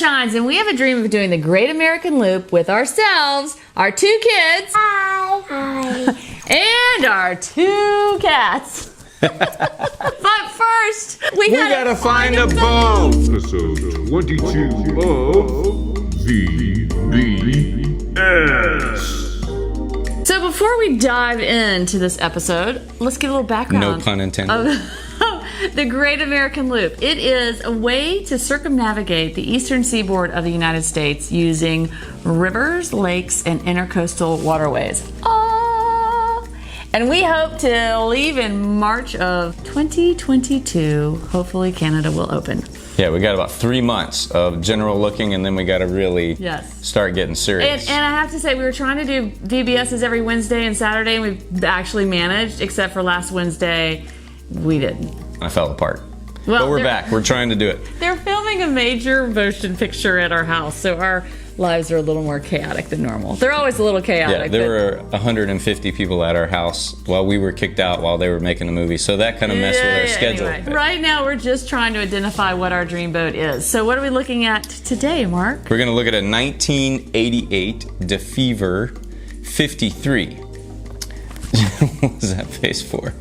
Boomershines, and we have a dream of doing the Great American Loop with ourselves, our 2 kids, and our 2 cats. But first, we gotta find a boat. Episode 22 of V.B.S. So before we dive into this episode, let's give a little background. No pun intended. The Great American Loop. It is a way to circumnavigate the eastern seaboard of the United States using rivers, lakes, and intercoastal waterways. And we hope to leave in March of 2022. Hopefully Canada will open. Yeah, we got about 3 months of general looking, and then we got to really start getting serious. And I have to say, we were trying to do V.B.S's every Wednesday and Saturday, and we've actually managed, except for last Wednesday, we didn't. I fell apart. Well, but we're back. We're trying to do it. They're filming a major motion picture at our house, so our lives are a little more chaotic than normal. They're always a little chaotic. Yeah, there were 150 people at our house while we were kicked out while they were making the movie, so that kind of messed with our schedule. Anyway, right now, we're just trying to identify what our dream boat is. So what are we looking at today, Mark? We're going to look at a 1988 Defever 53. What was that face for?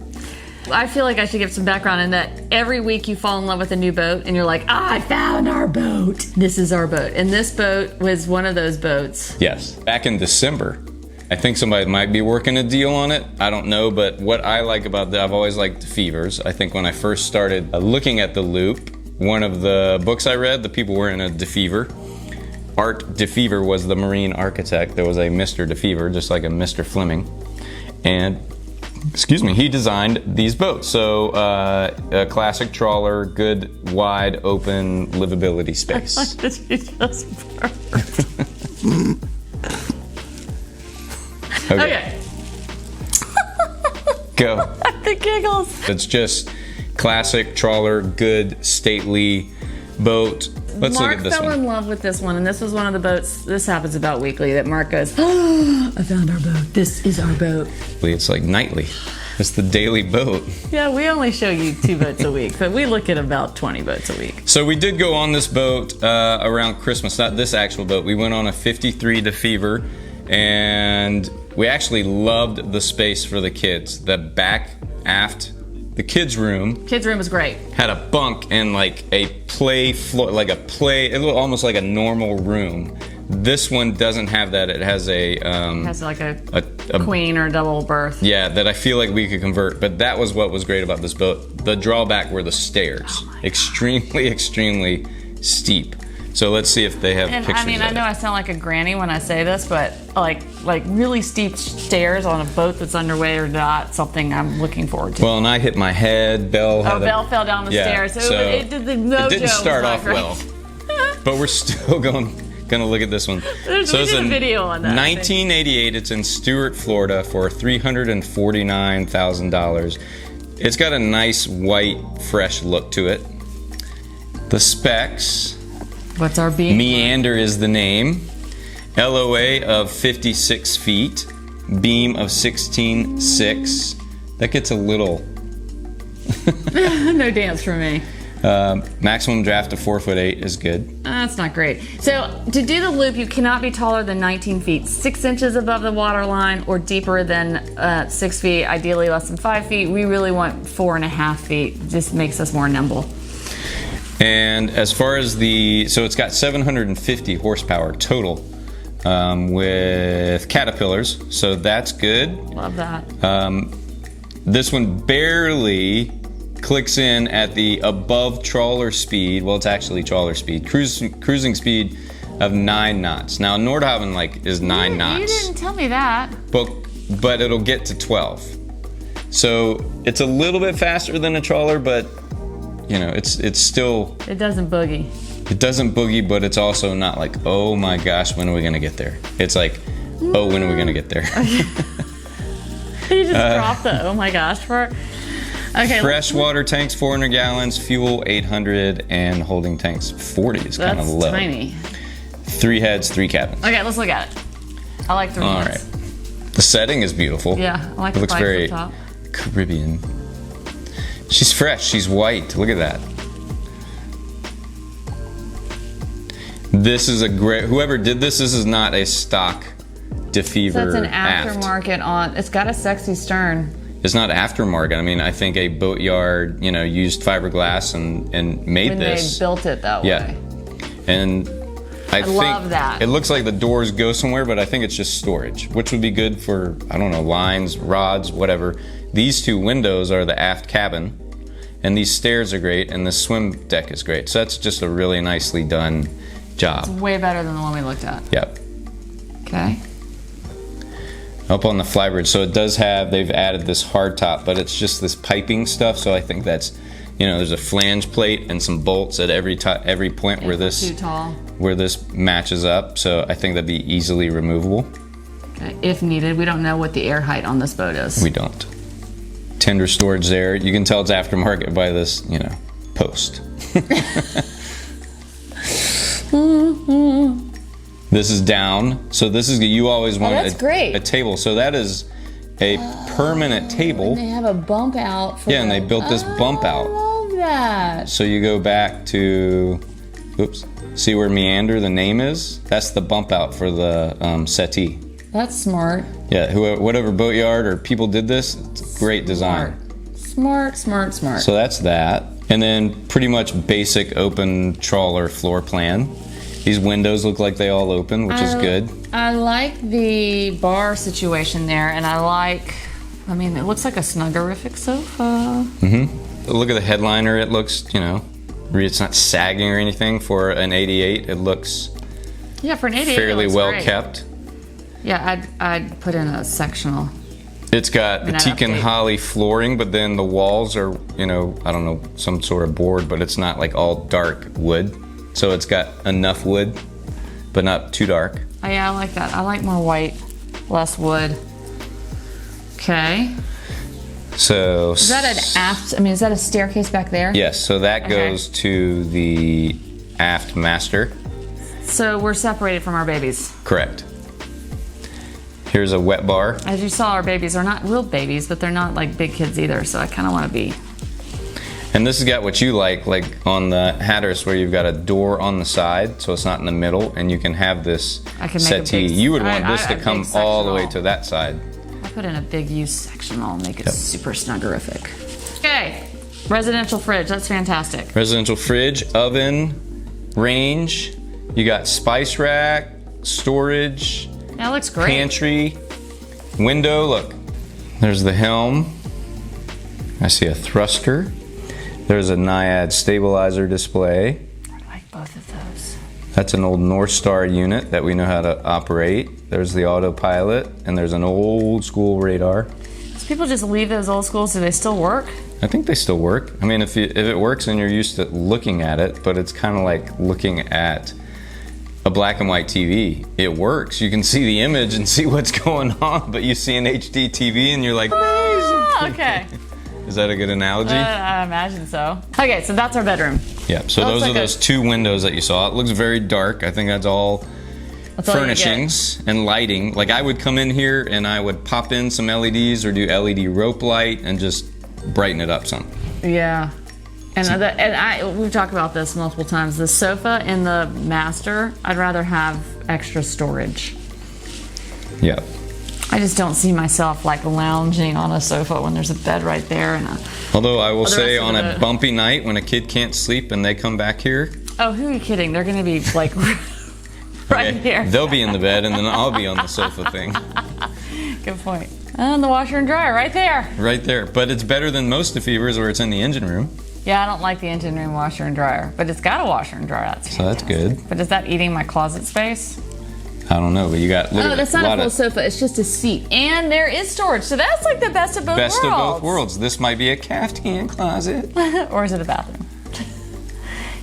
I feel like I should give some background in that every week you fall in love with a new boat and you're like, I found our boat. This is our boat. And this boat was one of those boats. Yes. Back in December. I think somebody might be working a deal on it. I don't know, but what I like about that, I've always liked Defevers. I think when I first started looking at the Loop, one of the books I read, the people were in a Defever. Art Defever was the marine architect. There was a Mr. Defever, just like a Mr. Fleming. And he designed these boats. So a classic trawler, good, wide, open livability space. Okay. Go. The giggles. It's just classic trawler, good, stately boat. Let's look at this one. Mark fell in love with this one, and this was one of the boats, this happens about weekly, that Mark goes, oh, I found our boat. This is our boat. It's like nightly. It's the daily boat. Yeah, we only show you 2 boats a week, but we look at about 20 boats a week. So we did go on this boat around Christmas, not this actual boat. We went on a 53 Defever, and we actually loved the space for the kids. The back, aft, the kids' room. Kids' room was great. Had a bunk and like a play floor, it looked almost like a normal room. This one doesn't have that. It has it has like a queen or double berth. Yeah, that I feel like we could convert. But that was what was great about this boat. The drawback were the stairs. Extremely, extremely steep. So let's see if they have pictures. I mean, I know I sound like a granny when I say this, but like really steep stairs on a boat that's underway are not something I'm looking forward to. Well, and I hit my head. Belle fell down the stairs. So it didn't start off well. But we're still gonna look at this one. We did a video on that. 1988. It's in Stuart, Florida, for $349,000. It's got a nice white, fresh look to it. The specs. What's our beam? Meander is the name. LOA of 56 feet. Beam of 16.6. That gets a little... No dance for me. Maximum draft of 4'8" is good. That's not great. So to do the loop, you cannot be taller than 19 feet, 6 inches above the water line, or deeper than 6 feet, ideally less than 5 feet. We really want 4.5 feet. It just makes us more nimble. And as far as so it's got 750 horsepower total with caterpillars, so that's good. Love that. This one barely clicks in at the above trawler speed. Well, it's actually trawler speed. Cruising speed of 9 knots. Now, Nordhaven is 9 knots. You didn't tell me that. But it'll get to 12. So it's a little bit faster than a trawler, but it's still... It doesn't boogie. It doesn't boogie, but it's also not like, oh my gosh, when are we going to get there? It's like, oh, when are we going to get there? You just dropped the oh my gosh part. Okay. Freshwater tanks, 400 gallons, fuel 800, and holding tanks 40 is kind of low. That's tiny. 3 heads, 3 cabins. Okay, let's look at it. I like 3 heads. All right. The setting is beautiful. Yeah, I like it. It looks very top. Caribbean. She's fresh. She's white. Look at that. This is a great. Whoever did this is not a stock Defever So it's an aft. aftermarket on. It's got a sexy stern. It's not aftermarket. I mean, I think a boat yard, used fiberglass and made When this. they built it that Yeah, way. and I think love that. it looks like the doors go somewhere, but I think it's just storage, which would be good for, I don't know, lines, rods, whatever. These two windows are the aft cabin, and these stairs are great, and the swim deck is great. So that's just a really nicely done job. Way better than the one we looked at. Yep. Okay. Up on the flybridge, so it does have, they've added this hard top, but it's just this piping stuff, so I think that's, there's a flange plate and some bolts at every point where Too tall. where this matches up, so I think that'd be easily removable. Okay. If needed. We don't know what the air height on this boat is. We don't. Tender storage there. You can tell it's aftermarket by this, post. This is down, so this is, you always want that's great. a table, so that is a permanent table. And they have a bump out. For And they built this bump out. I love that. So you go back to, see where Meander, the name is? That's the bump out for the settee. That's smart. Yeah, whatever boatyard or people did this, it's great design. Smart. So that's that. And then pretty much basic open trawler floor plan. These windows look like they all open, which is good. I like the bar situation there, and it looks like a snuggerific sofa. Look at the headliner. It looks, it's not sagging or anything for an 88. It looks Yeah, for an 88, fairly it looks well great. kept. Yeah, I'd put in a sectional. It's got And the that teak and update. holly flooring, but then the walls are, I don't know, some sort of board, but it's not like all dark wood. So it's got enough wood, but not too dark. Oh, yeah, I like that. I like more white, less wood. Okay. So Is that an aft? Is that a staircase back there? yes, so that Okay. goes to the aft master. So we're separated from our babies. Correct. Here's a wet bar. As you saw, our babies are not real babies, but they're not like big kids either. So I kind of want to be. And this has got what you like on the Hatteras, where you've got a door on the side, so it's not in the middle, and you can have this I can make a settee. big- You would want this a to big come all the way sectional. to that side. I put in a big use sectional and make it super snuggerific. Okay, residential fridge. That's fantastic. Residential fridge, oven, range. You got spice rack, storage, That looks great. pantry, window. Look, there's the helm. I see a thruster. There's a Naiad stabilizer display. I like both of those. That's an old North Star unit that we know how to operate. There's the autopilot, and there's an old school radar. So people just leave those old schools. Do they still work? I think they still work. I mean, if it works and you're used to looking at it, but it's kind of like looking at a black and white TV. It works. You can see the image and see what's going on, but you see an HD TV and you're like, Ah, okay. is that a good analogy? I imagine so. Okay, so that's our bedroom. Yeah, so That looks those are like those two windows that you saw. It looks very dark. I think that's all That's all you get. furnishings and lighting. Like I would come in here and I would pop in some LEDs or do LED rope light and just brighten it up some. Yeah. And we've talked about this multiple times. The sofa in the master, I'd rather have extra storage. Yeah. I just don't see myself like lounging on a sofa when there's a bed right there and a. Although I will the say rest of on a the- bumpy night when a kid can't sleep and they come back here, Oh, who are you kidding? They're gonna be like right okay, here. they'll be in the bed and then I'll be on the sofa thing. Good point. And the washer and dryer right there. Right there. But it's better than most Defevers where it's in the engine room. Yeah, I don't like the engine room washer and dryer, but it's got a washer and dryer. That's So that's fantastic. good. But is that eating my closet space? I don't know, but you got Oh, that's a not lot a full of sofa. It's just a seat, and there is storage. So that's like the best of both best worlds. of both worlds. This might be a caftan closet. Or is it a bathroom?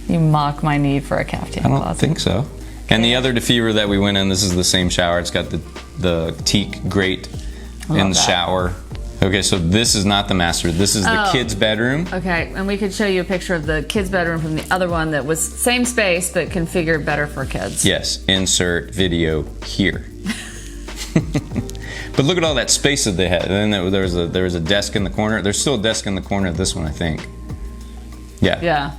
You mock my need for a caftan I don't closet. think so. And the other Defever that we went in, this is the same shower. It's got the teak grate in the that. shower. Okay, so this is not the master. This is the Oh. kid's bedroom. Okay, and we could show you a picture of the kids' bedroom from the other one that was same space but configured better for kids. Yes, insert video here. But look at all that space that they had. And then there was a desk in the corner. There's still a desk in the corner of this one, I think. Yeah. Yeah.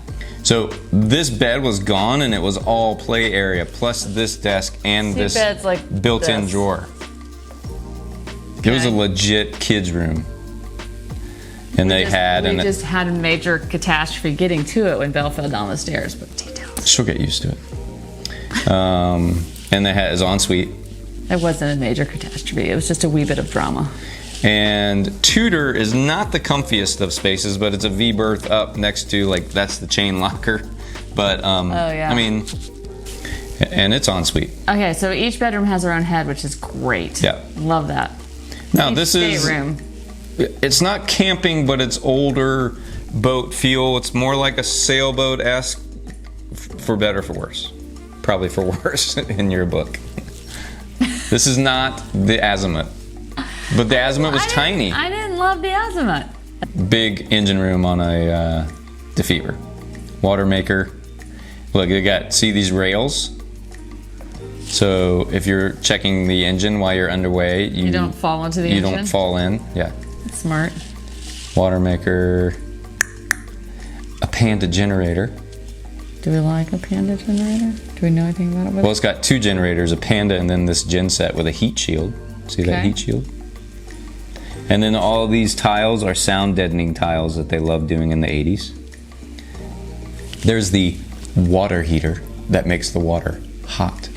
So this bed was gone, and it was all play area, plus this desk and this bed's like built-in this. drawer. It was a legit kids' room. And We just had a major catastrophe getting to it when Belle fell down the stairs, but details. She'll get used to it. And they had his ensuite. It wasn't a major catastrophe. It was just a wee bit of drama. And Tudor is not the comfiest of spaces, but it's a V berth up next to, like, that's the chain locker. But yeah. I mean, and it's ensuite. Okay, so each bedroom has their own head, which is great. Yeah. Love that. Now Each this is stateroom. It's not camping, but it's older boat feel. It's more like a sailboat-esque, for better or for worse. Probably for worse in your book. This is not the Azimuth. But the Azimuth was tiny. I didn't love the Azimuth. Big engine room on a Defever. Water maker. Look, they got, see these rails? So if you're checking the engine while you're underway, you don't fall into the engine? You don't fall in, yeah. Smart. Water maker. A Panda generator. Do we like a Panda generator? Do we know anything about it? Well, it's got two generators, a Panda and then this gen set with a heat shield. See that Okay. heat shield? And then all these tiles are sound deadening tiles that they loved doing in the 80s. There's the water heater that makes the water hot.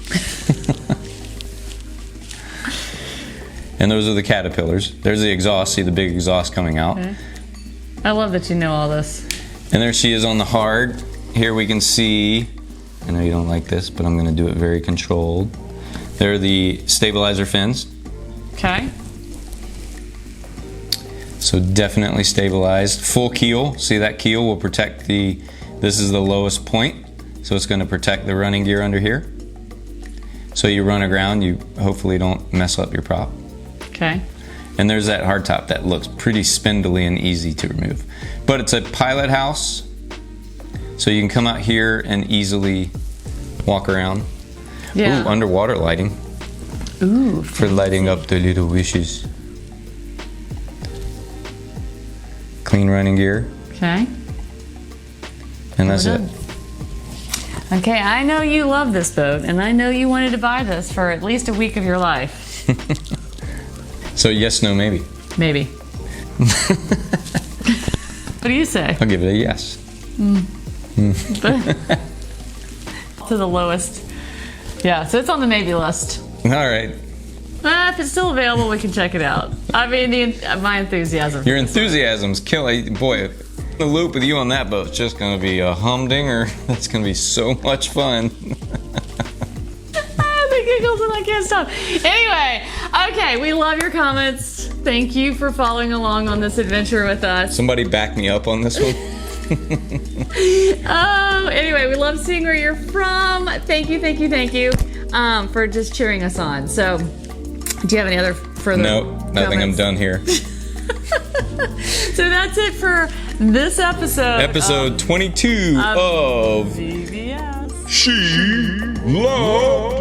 And those are the caterpillars. There's the exhaust. See the big exhaust coming out. Okay. I love that you know all this. And there she is on the hard. Here we can see, I know you don't like this, but I'm going to do it very controlled. There are the stabilizer fins. Okay. So definitely stabilized. Full keel. See that keel will protect the, this is the lowest point. So it's going to protect the running gear under here. So you run aground, you hopefully don't mess up your prop. Okay. And there's that hardtop that looks pretty spindly and easy to remove. But it's a pilot house, so you can come out here and easily walk around. Yeah. Ooh, underwater lighting. Ooh. For lighting up the little wishes. Clean running gear, Okay. and that's We're it. done. Okay, I know you love this boat, and I know you wanted to buy this for at least a week of your life. So yes, no, maybe. Maybe. What do you say? I'll give it a yes. To the lowest. Yeah, so it's on the maybe list. All right. If it's still available, we can check it out. I mean, my enthusiasm. Your enthusiasm's killing. Boy, the loop with you on that boat's just going to be a humdinger. That's going to be so much fun. The giggles and I can't stop. Anyway, okay, we love your comments. Thank you for following along on this adventure with us. Somebody back me up on this one. Anyway, we love seeing where you're from. Thank you for just cheering us on. So, do you have any other further Nope, nothing. I'm comments? done here. So that's it for this episode. Episode 22 of V.B.S. She loves